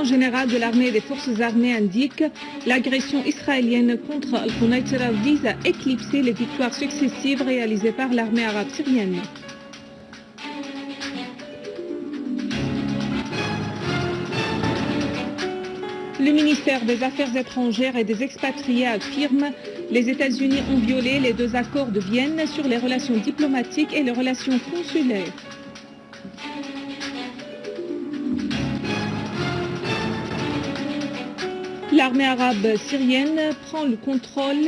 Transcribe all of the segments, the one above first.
commandement général de l'armée et des forces armées indique l'agression israélienne contre Al-Quneitra vise à éclipser les victoires successives réalisées par l'armée arabe syrienne. Le ministère des Affaires étrangères et des expatriés affirme que les États-Unis ont violé les 2 accords de Vienne sur les relations diplomatiques et les relations consulaires. L'armée arabe syrienne prend le contrôle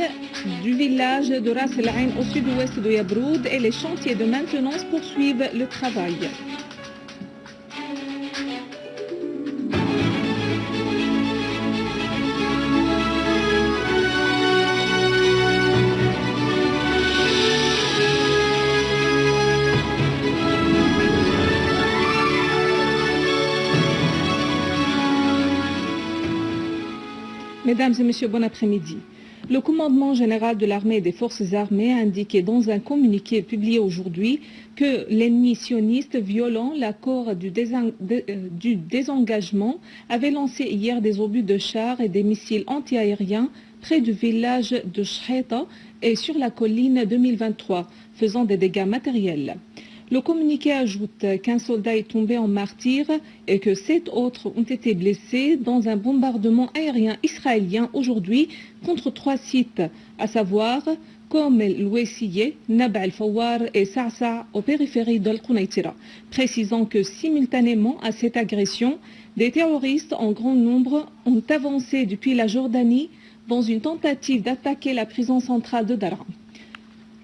du village de Ras El Ain au sud-ouest de Yabroud et les chantiers de maintenance poursuivent le travail. Mesdames et messieurs, bon après-midi. Le commandement général de l'armée et des forces armées a indiqué dans un communiqué publié aujourd'hui que l'ennemi sioniste violant l'accord du désengagement avait lancé hier des obus de chars et des missiles antiaériens près du village de Shheta et sur la colline 2023, faisant des dégâts matériels. Le communiqué ajoute qu'un soldat est tombé en martyr et que 7 autres ont été blessés dans un bombardement aérien israélien aujourd'hui contre 3 sites, à savoir comme l'Ouessiye, Nab al-Fawar et Sa'sa aux périphéries d'Al-Quneitra, précisant que simultanément à cette agression, des terroristes en grand nombre ont avancé depuis la Jordanie dans une tentative d'attaquer la prison centrale de Daraa.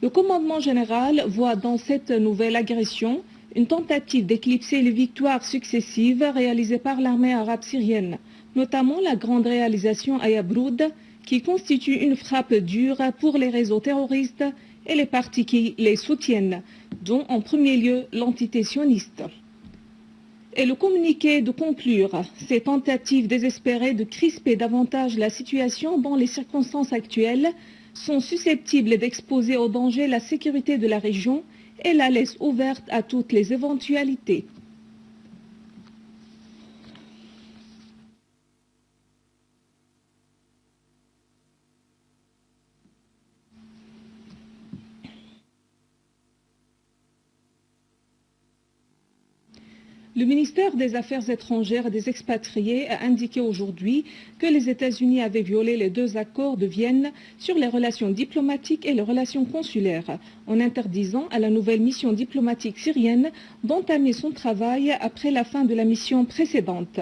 Le commandement général voit dans cette nouvelle agression une tentative d'éclipser les victoires successives réalisées par l'armée arabe syrienne, notamment la grande réalisation à Yabroud, qui constitue une frappe dure pour les réseaux terroristes et les partis qui les soutiennent, dont en premier lieu l'entité sioniste. Et le communiqué de conclure ces tentatives désespérées de crisper davantage la situation dans les circonstances actuelles sont susceptibles d'exposer au danger la sécurité de la région et la laissent ouverte à toutes les éventualités. Le ministère des Affaires étrangères et des expatriés a indiqué aujourd'hui que les États-Unis avaient violé les 2 accords de Vienne sur les relations diplomatiques et les relations consulaires, en interdisant à la nouvelle mission diplomatique syrienne d'entamer son travail après la fin de la mission précédente.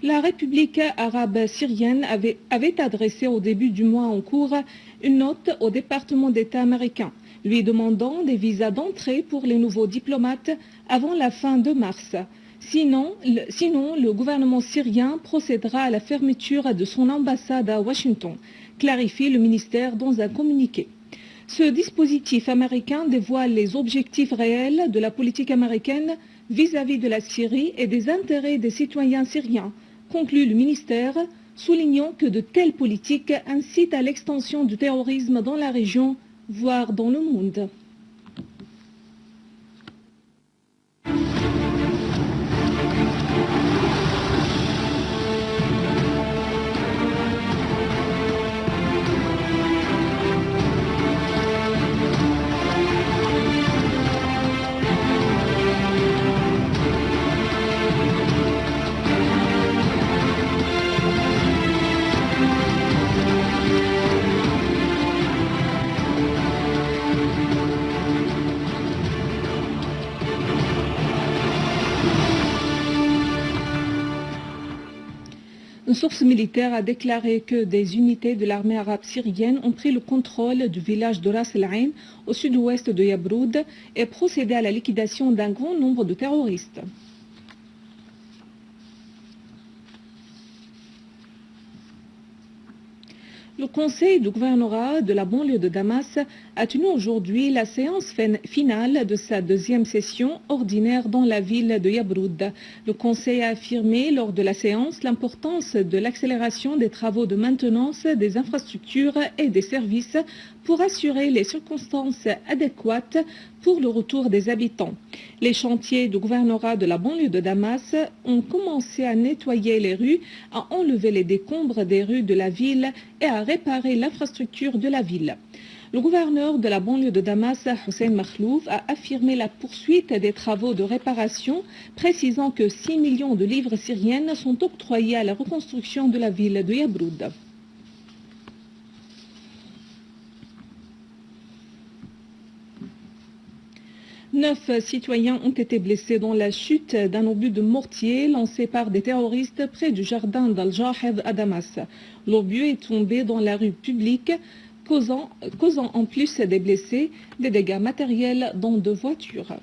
La République arabe syrienne avait adressé au début du mois en cours une note au département d'État américain, lui demandant des visas d'entrée pour les nouveaux diplomates avant la fin de mars. Sinon, le gouvernement syrien procédera à la fermeture de son ambassade à Washington, clarifie le ministère dans un communiqué. Ce dispositif américain dévoile les objectifs réels de la politique américaine vis-à-vis de la Syrie et des intérêts des citoyens syriens, conclut le ministère, soulignant que de telles politiques incitent à l'extension du terrorisme dans la région, voire dans le monde. Une source militaire a déclaré que des unités de l'armée arabe syrienne ont pris le contrôle du village de Ras El Ain au sud-ouest de Yabroud et procédé à la liquidation d'un grand nombre de terroristes. Le conseil du gouvernorat de la banlieue de Damas a tenu aujourd'hui la séance finale de sa 2e session ordinaire dans la ville de Yabroud. Le conseil a affirmé lors de la séance l'importance de l'accélération des travaux de maintenance des infrastructures et des services pour assurer les circonstances adéquates pour le retour des habitants. Les chantiers du gouvernorat de la banlieue de Damas ont commencé à nettoyer les rues, à enlever les décombres des rues de la ville et à réparer l'infrastructure de la ville. Le gouverneur de la banlieue de Damas, Hussein Makhlouf, a affirmé la poursuite des travaux de réparation, précisant que 6 millions de livres syriennes sont octroyés à la reconstruction de la ville de Yabroud. Neuf citoyens ont été blessés dans la chute d'un obus de mortier lancé par des terroristes près du jardin d'Al-Jahed à Damas. L'obus est tombé dans la rue publique, causant en plus des blessés des dégâts matériels dans 2 voitures.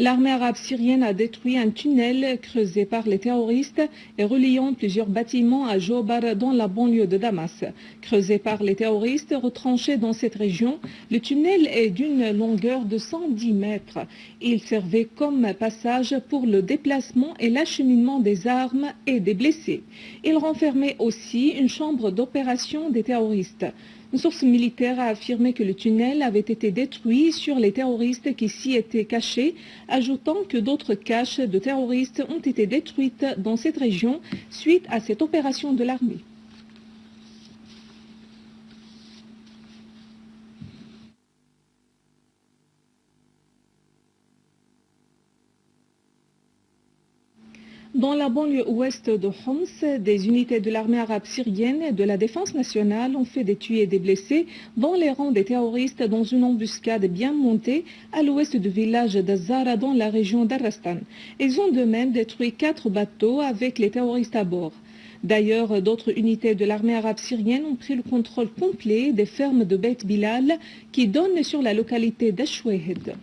L'armée arabe syrienne a détruit un tunnel creusé par les terroristes et reliant plusieurs bâtiments à Jobar dans la banlieue de Damas. Creusé par les terroristes retranchés dans cette région, le tunnel est d'une longueur de 110 mètres. Il servait comme passage pour le déplacement et l'acheminement des armes et des blessés. Il renfermait aussi une chambre d'opération des terroristes. Une source militaire a affirmé que le tunnel avait été détruit sur les terroristes qui s'y étaient cachés, ajoutant que d'autres caches de terroristes ont été détruites dans cette région suite à cette opération de l'armée. Dans la banlieue ouest de Homs, des unités de l'armée arabe syrienne et de la défense nationale ont fait des tués et des blessés dans les rangs des terroristes dans une embuscade bien montée à l'ouest du village d'Azara dans la région d'Arastan. Ils ont de même détruit 4 bateaux avec les terroristes à bord. D'ailleurs, d'autres unités de l'armée arabe syrienne ont pris le contrôle complet des fermes de Beit Bilal qui donnent sur la localité d'Ashwehed.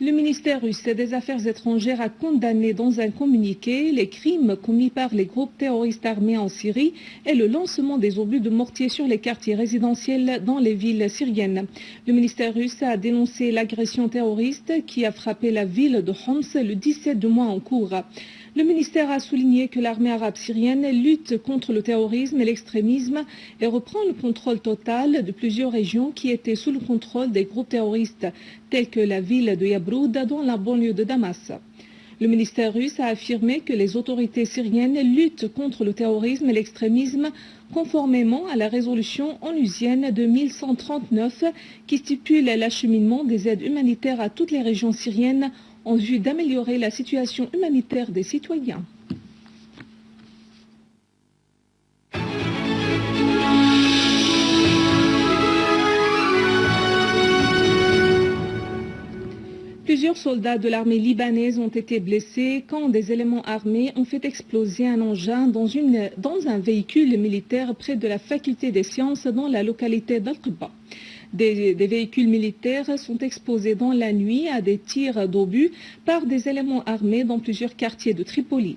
Le ministère russe des Affaires étrangères a condamné dans un communiqué les crimes commis par les groupes terroristes armés en Syrie et le lancement des obus de mortier sur les quartiers résidentiels dans les villes syriennes. Le ministère russe a dénoncé l'agression terroriste qui a frappé la ville de Homs le 17 du mois en cours. Le ministère a souligné que l'armée arabe syrienne lutte contre le terrorisme et l'extrémisme et reprend le contrôle total de plusieurs régions qui étaient sous le contrôle des groupes terroristes, tels que la ville de Yabroud dans la banlieue de Damas. Le ministère russe a affirmé que les autorités syriennes luttent contre le terrorisme et l'extrémisme conformément à la résolution onusienne de 1139 qui stipule l'acheminement des aides humanitaires à toutes les régions syriennes en vue d'améliorer la situation humanitaire des citoyens. Plusieurs soldats de l'armée libanaise ont été blessés quand des éléments armés ont fait exploser un engin dans un véhicule militaire près de la faculté des sciences dans la localité d'Al-Qibba. Des véhicules militaires sont exposés dans la nuit à des tirs d'obus par des éléments armés dans plusieurs quartiers de Tripoli.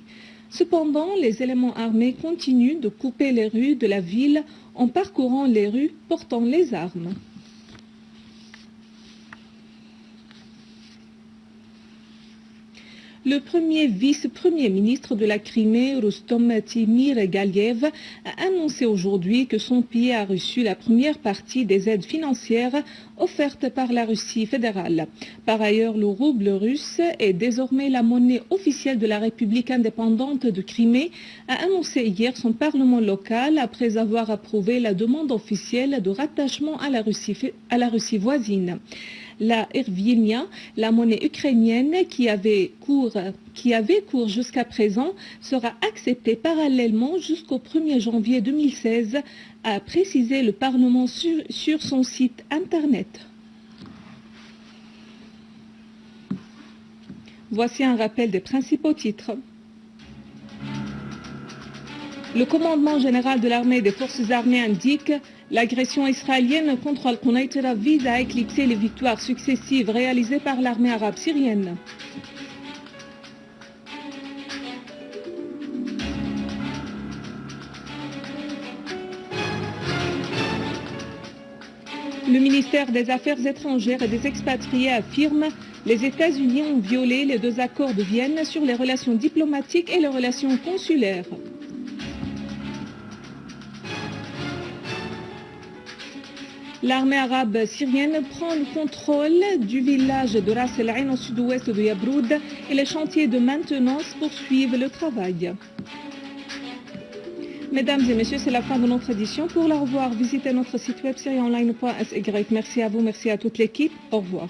Cependant, les éléments armés continuent de couper les rues de la ville en parcourant les rues portant les armes. Le premier vice-premier ministre de la Crimée, Rustom Timir Galiev, a annoncé aujourd'hui que son pays a reçu la première partie des aides financières offertes par la Russie fédérale. Par ailleurs, le rouble russe est désormais la monnaie officielle de la République indépendante de Crimée, a annoncé hier son parlement local après avoir approuvé la demande officielle de rattachement à la Russie voisine. La hryvnia, la monnaie ukrainienne qui avait cours jusqu'à présent, sera acceptée parallèlement jusqu'au 1er janvier 2016, a précisé le Parlement sur son site Internet. Voici un rappel des principaux titres. Le commandement général de l'armée des forces armées indique l'agression israélienne contre Al-Quneitra vise à éclipser les victoires successives réalisées par l'armée arabe syrienne. Le ministère des Affaires étrangères et des expatriés affirme que les États-Unis ont violé les 2 accords de Vienne sur les relations diplomatiques et les relations consulaires. L'armée arabe syrienne prend le contrôle du village de Ras El Ain au sud-ouest de Yabroud et les chantiers de maintenance poursuivent le travail. Mesdames et messieurs, c'est la fin de notre édition. Pour la revoir, visitez notre site web syriaonline.sy. Merci à vous, merci à toute l'équipe. Au revoir.